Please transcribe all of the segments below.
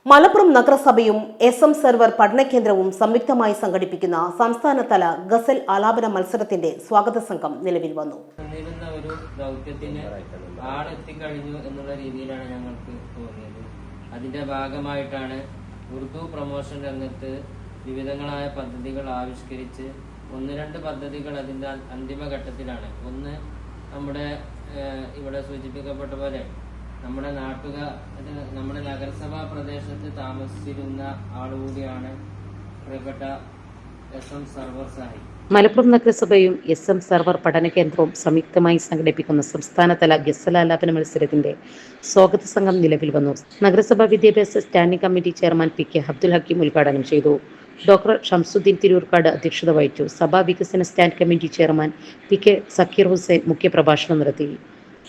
മലപ്പുറം നഗരസഭയും എസ്.എം. സെർവർ പഠനകേന്ദ്രവും സംയുക്തമായി സംഘടിപ്പിക്കുന്ന സംസ്ഥാനതല ഗസൽ ആലാപന മത്സരത്തിന്റെ സ്വാഗത സംഘം നിലവിൽ വന്നു. ഒരു ദൗത്യത്തിന് ആളെത്തിക്കഴിഞ്ഞു എന്നുള്ള രീതിയിലാണ് ഞങ്ങൾക്ക് തോന്നിയത്. അതിന്റെ ഭാഗമായിട്ടാണ് ഉറുദു പ്രൊമോഷൻ രംഗത്ത് വിവിധങ്ങളായ പദ്ധതികൾ ആവിഷ്കരിച്ച് ഒന്ന് രണ്ട് പദ്ധതികൾ അതിന്റെ അന്തിമഘട്ടത്തിലാണ്. ഒന്ന് നമ്മുടെ ഇവിടെ സൂചിപ്പിക്കപ്പെട്ട പോലെ നമ്മുടെ നഗരസഭാ പ്രദേശത്ത് താമസിച്ചിരുന്ന ആളുകൂടിയാണ് പ്രിയപ്പെട്ട എസ്.എം. സർവർ സാഹിബ്. മലപ്പുറം നഗരസഭയും എസ്.എം. സർവർ പഠനകേന്ദ്രവും സംയുക്തമായി സംഘടിപ്പിക്കുന്ന സംസ്ഥാനതല ഗസലാലാപന മത്സരത്തിന്റെ സ്വാഗത സംഘം നിലവിൽ വന്നു. നഗരസഭാ വിദ്യാഭ്യാസ standing committee chairman P K. Abdul Hakeem ഉദ്ഘാടനം ചെയ്തു. ഡോക്ടർ ഷംസുദ്ദീൻ തിരൂർക്കാട് അധ്യക്ഷത വഹിച്ചു. സഭാ വികസന stand committee chairman P K. Sakkeer Hussain മുഖ്യപ്രഭാഷണം നടത്തി.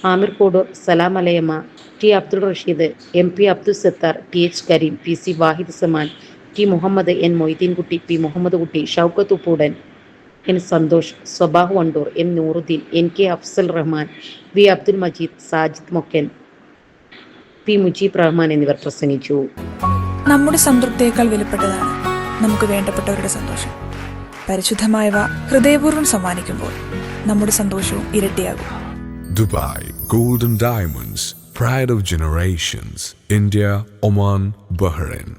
Amir Kodur, Salam Alayamma, T. Abdul Rasheed, M P. Abdul Sathar, T H. Kareem, P C. Wahid Saman, T. Muhammad, N. Moideenkutty, P. Muhammad Kutty, Shoukath Uppoodan, N. Santhosh, Swabah Wandoor, M. Nooruddeen, N. K. Afsal Rahman, V. Abdul Majeed, Sajid Mokkan, P. Mujeeb Rahman എന്നിവർ പ്രസംഗിച്ചു. നമ്മുടെ സംതൃപ്തിയേക്കാൾ വിലപ്പെട്ടതാണ് നമുക്ക് വേണ്ടപ്പെട്ടവരുടെ സന്തോഷം. പരിശുദ്ധമായവ ഹൃദയപൂർവ്വം സമ്മാനിക്കുമ്പോൾ നമ്മുടെ സന്തോഷവും ഇരട്ടിയാകും. Dubai Golden Diamonds, pride of generations. India, Oman, Bahrain.